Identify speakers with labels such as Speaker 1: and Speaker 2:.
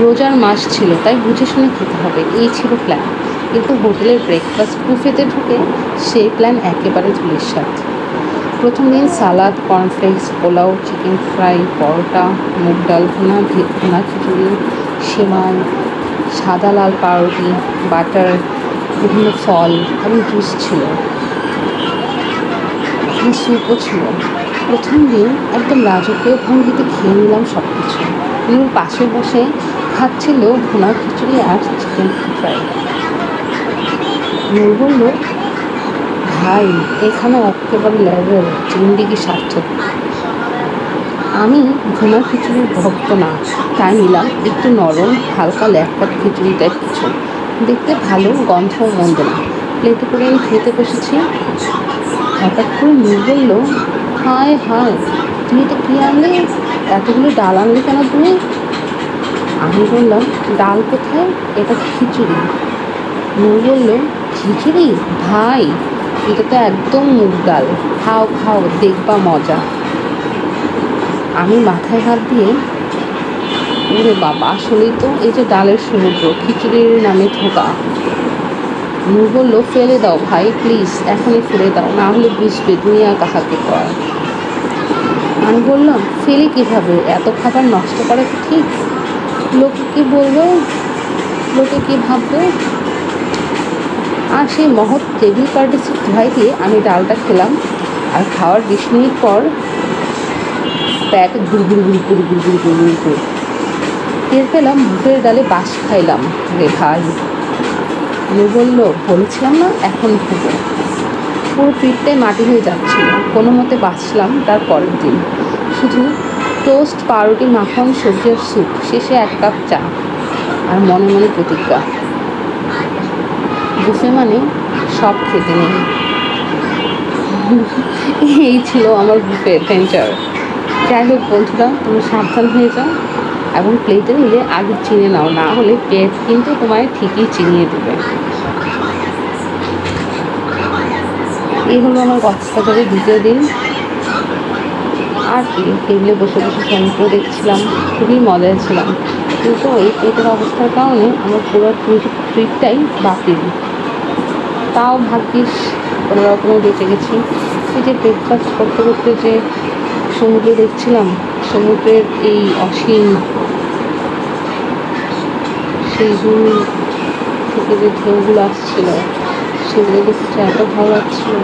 Speaker 1: রোজার মাস ছিল, তাই বুঝে শুনে খেতে হবে, এই ছিল প্ল্যান। কিন্তু হোটেলের ব্রেকফাস্ট বুফেতে ঢুকে সেই প্ল্যান একেবারে ধূলিসাৎ। প্রথম দিন সালাদ, কর্নফ্লেক্স, পোলাও, চিকেন ফ্রাই, পরোটা, মুগ ডাল ভুনা, ভুনা খিচুড়ি, সেমাই, সাদা লাল পাউরুটি, বাটার, বিভিন্ন ফল এবং জুস ছিল, স্যুপও ছিল। প্রথম দিন একদম রাজকীয় ভঙ্গিতে খেয়ে নিলাম সব কিছু। নূর পাশে বসে খাচ্ছিল ভুনা খিচুড়ি আর চিকেন ফ্রাই। নূর বলল, ভাই এখানে একেবারে লেভেল, জিন্দিগি সার্থক। আমি ভুনা খিচুড়ির ভক্ত না, তাই নিলাম একটু নরম হালকা ল্যাটকাট খিচুড়ি টাইপ কিছু, দেখতে ভালো, গন্ধও মন্দ না। প্লেটে করে আমি খেতে বসেছি, হঠাৎ করে নূর বলল, হায় হায়, তুমি এটা কী আনলে? এতগুলো ডাল আনলে কেন তুমি? আমি বললাম, ডাল কোথায়, এটা তো খিচুড়ি। নূর বলল, খিচুড়ি? ভাই এটা তো একদম মুগ ডাল, খাও খাও, দেখবা মজা। আমি মাথায় হাত দিয়ে, ওরে বাবা, আসলেই তো এই যে ডালের সমুদ্র, খিচুড়ির নামে ধোকা। নূর বলল, ফেলে দাও ভাই প্লিজ, এখনই ফেলে দাও, না হলে বুঝবে দুনিয়া কাহাকে কয়। আমি বললাম, ফেলে কীভাবে, এত খাবার নষ্ট করা কি ঠিক? লোকে কী বলবে, লোকে কী ভাববে? আর সেই মহৎ টেবিল কার্টেসির ধোয়াই দিয়ে আমি ডালটা খেলাম, আর খাওয়ার 20 মিনিট পর প্যাট গুড়গুড় করে টের পেলাম বুফের ডালে বাস খাইলাম রে ভাই। নূর বলল, বলেছিলাম না এখন ভুবো। পুরো ট্রিপটাই মাটি হয়ে যাচ্ছিল, কোনো মতে বাঁচলাম তার পরের দিন। শুধু টোস্ট, পাউরুটি, মাখন, সবজি আর স্যুপ, শেষে 1 কাপ চা, আর মনে মনে প্রতিজ্ঞা, বুফে মানে সব খেতে নেই। এই ছিল আমার বুফে অ্যাডভেঞ্চার। যাই হোক বন্ধুরা, তুমি সাবধান হয়ে যাও এবং প্লেটে নিলে আগে চিনে নাও, না হলে পেট কিন্তু তোমায় ঠিকই চিনিয়ে দেবে। এই হলো আমার কক্সবাজারের দ্বিতীয় দিন। আর কি, টেবিলে বসে বসে সমুদ্র দেখছিলাম, খুবই মজায় ছিলাম। কিন্তু এই পেটের অবস্থার কারণে আমার পুরো ট্রিপটাই বাতিল। তাও ভাগ্যিস কোনো রকমে বেঁচে গেছি। এই যে ব্রেকফাস্ট করতে করতে যে সমুদ্র দেখছিলাম, সমুদ্রের এই অসীম সেই দূর থেকে যে ঢেউগুলো আসছিল, সেগুলো দেখতে এত ভালো লাগছিল।